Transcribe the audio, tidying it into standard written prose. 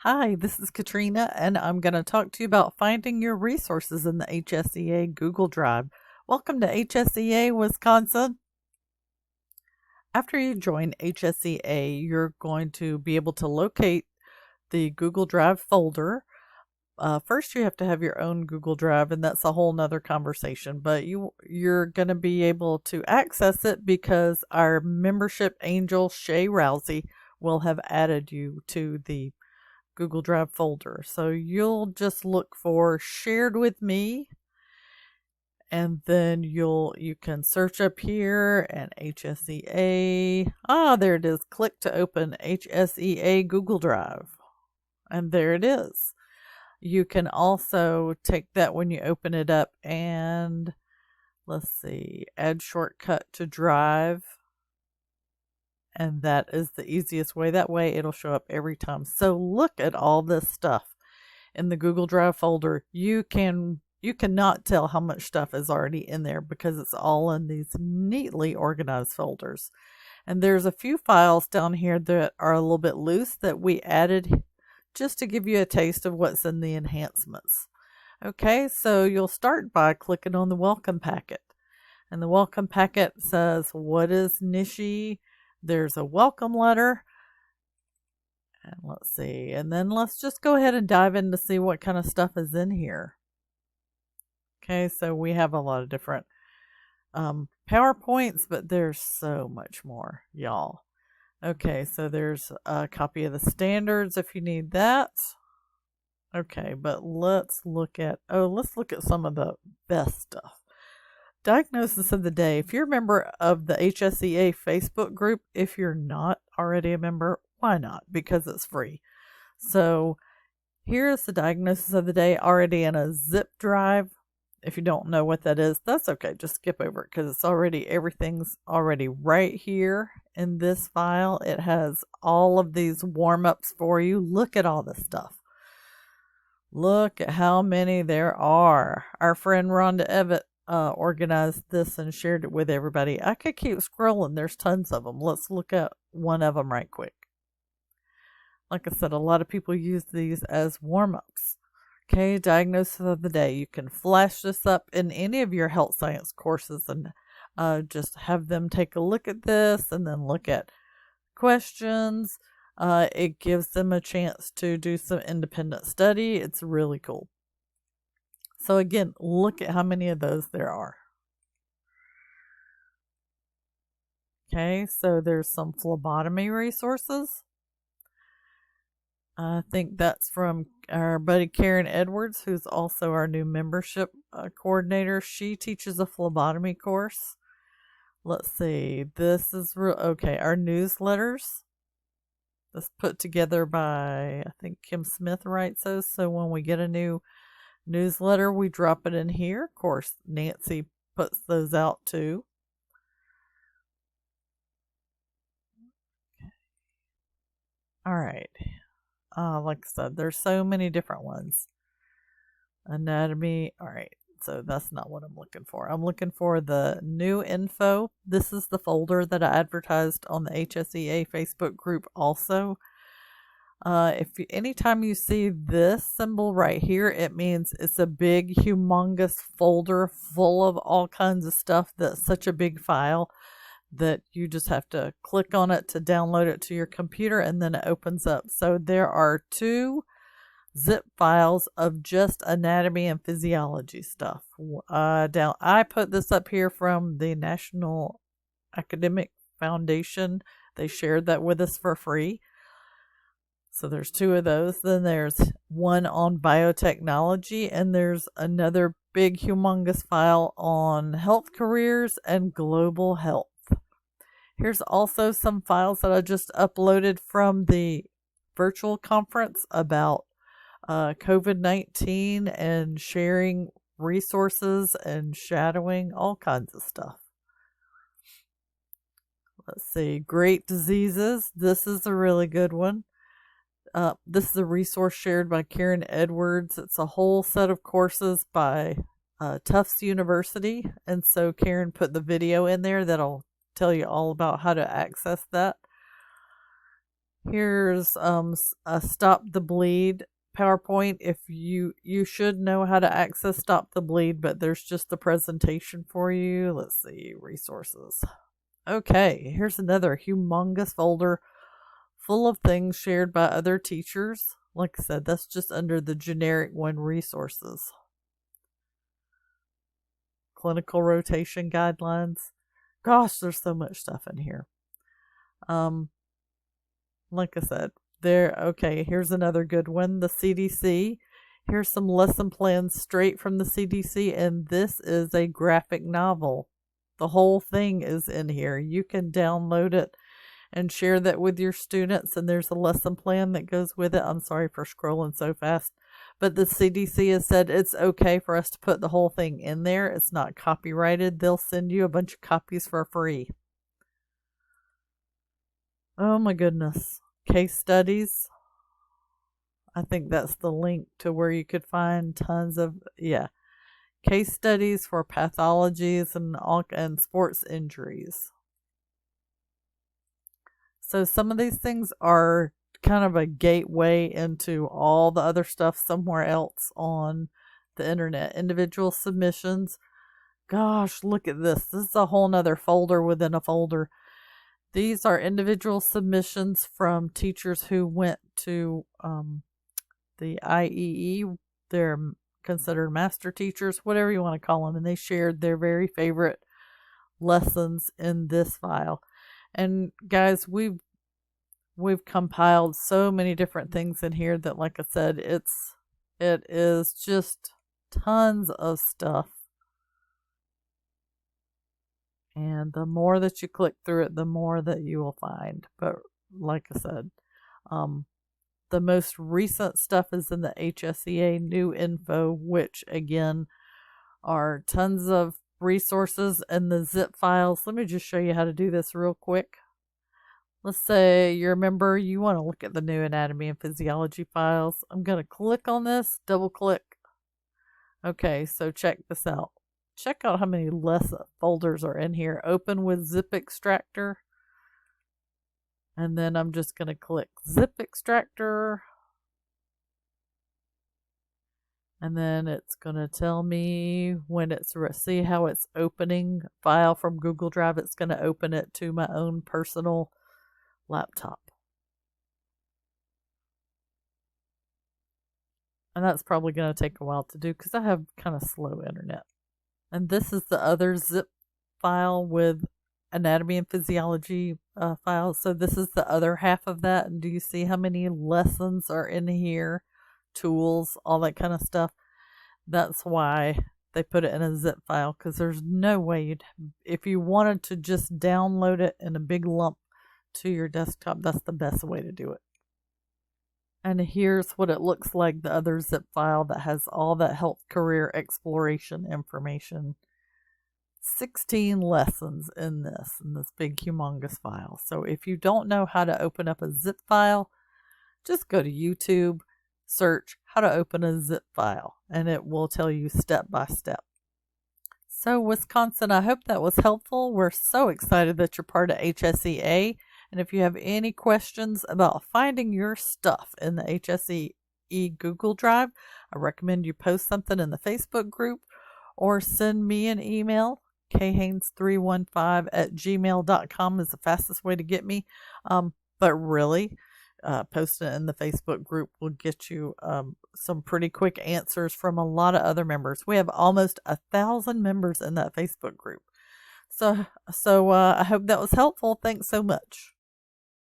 Hi, this is Katrina, and I'm going to talk to you about finding your resources in the HSEA Google Drive. Welcome to HSEA, Wisconsin. After you join HSEA, you're going to be able to locate the Google Drive folder. First, you have to have your own Google Drive, and that's a whole nother conversation. But you're going to be able to access it because our membership angel Shay Rousey will have added you to the Google Drive folder. So you'll just look for shared with me, and then you can search up here and HSEA. There it is. Click to open HSEA Google Drive. And there it is. You can also take that when you open it up and let's see, add shortcut to Drive. And that is the easiest way. That way it'll show up every time. So look at all this stuff in the Google Drive folder. You cannot tell how much stuff is already in there because it's all in these neatly organized folders. And there's a few files down here that are a little bit loose that we added just to give you a taste of what's in the enhancements. Okay, so you'll start by clicking on the welcome packet. And the welcome packet says, what is Nishi? There's a welcome letter. And let's see. And then let's just go ahead and dive in to see what kind of stuff is in here. Okay, so we have a lot of different PowerPoints, but there's so much more, y'all. Okay, so there's a copy of the standards if you need that. Okay, but let's look at some of the best stuff. Diagnosis of the day. If you're a member of the HSEA Facebook group, if you're not already a member, why not? Because it's free. So here's the diagnosis of the day already in a zip drive. If you don't know what that is, that's okay. Just skip over it because everything's already right here in this file. It has all of these warm-ups for you. Look at all this stuff. Look at how many there are. Our friend Rhonda Evett organized this and shared it with everybody. I could keep scrolling. There's tons of them. Let's look at one of them right quick. Like I said, a lot of people use these as warm-ups. Okay, diagnosis of the day. You can flash this up in any of your health science courses and just have them take a look at this and then look at questions. It gives them a chance to do some independent study. It's really cool. So again, look at how many of those there are. Okay, so there's some phlebotomy resources. I think that's from our buddy Karen Edwards, who's also our new membership coordinator. She teaches a phlebotomy course. Let's see. This is okay. Our newsletters. This put together by, I think Kim Smith writes those. So when we get a new newsletter, we drop it in here. Of course, Nancy puts those out too. All right. Like I said, there's so many different ones. Anatomy. All right. So that's not what I'm looking for. I'm looking for the new info. This is the folder that I advertised on the HSEA Facebook group also. Anytime you see this symbol right here, it means it's a big, humongous folder full of all kinds of stuff that's such a big file that you just have to click on it to download it to your computer, and then it opens up. So there are 2 zip files of just anatomy and physiology stuff. I put this up here from the National Academic Foundation. They shared that with us for free. So there's 2 of those. Then there's one on biotechnology, and there's another big, humongous file on health careers and global health. Here's also some files that I just uploaded from the virtual conference about COVID-19 and sharing resources and shadowing, all kinds of stuff. Let's see, great diseases. This is a really good one. This is a resource shared by Karen Edwards. It's a whole set of courses by Tufts University. And so Karen put the video in there that'll tell you all about how to access that. Here's a Stop the Bleed PowerPoint. If you should know how to access Stop the Bleed, but there's just the presentation for you. Let's see, resources. Okay, here's another humongous folder full of things shared by other teachers. Like I said, that's just under the generic one, resources. Clinical rotation guidelines. Gosh, there's so much stuff in here. Like I said, okay, here's another good one, the CDC. Here's some lesson plans straight from the CDC, and this is a graphic novel. The whole thing is in here. You can download it and share that with your students, and there's a lesson plan that goes with it. I'm sorry for scrolling so fast, but the CDC has said it's okay for us to put the whole thing in there. It's not copyrighted. They'll send you a bunch of copies for free. Oh my goodness. Case studies. I think that's the link to where you could find tons of, case studies for pathologies and sports injuries. So some of these things are kind of a gateway into all the other stuff somewhere else on the internet. Individual submissions. Gosh, look at this. This is a whole nother folder within a folder. These are individual submissions from teachers who went to the IEE. They're considered master teachers, whatever you want to call them, and they shared their very favorite lessons in this file. And guys, we've compiled so many different things in here that, like I said, it is just tons of stuff. And the more that you click through it, the more that you will find. But like I said, the most recent stuff is in the HSEA new info, which again are tons of resources and the zip files. Let me just show you how to do this real quick. Let's say you're a member, you want to look at the new anatomy and physiology files. I'm going to click on this, double click. Okay, so check this out. Check out how many less folders are in here. Open with zip extractor. And then I'm just going to click zip extractor. And then it's going to tell me when see how it's opening file from Google Drive. It's going to open it to my own personal laptop. And that's probably going to take a while to do because I have kind of slow internet. And this is the other zip file with anatomy and physiology files. So this is the other half of that. And do you see how many lessons are in here? Tools, all that kind of stuff. That's why they put it in a zip file, because there's no way if you wanted to just download it in a big lump to your desktop, that's the best way to do it. And here's what it looks like, the other zip file that has all that health career exploration information. 16 lessons in this big humongous file. So if you don't know how to open up a zip file, just go to YouTube, search how to open a zip file, and it will tell you step by step. So Wisconsin, I hope that was helpful. We're so excited that you're part of HSEA. And if you have any questions about finding your stuff in the HSEA Google Drive, I recommend you post something in the Facebook group or send me an email. khaines315@gmail.com is the fastest way to get me. But really, posting it in the Facebook group will get you some pretty quick answers from a lot of other members. We have almost 1,000 members in that Facebook group. So I hope that was helpful. Thanks so much.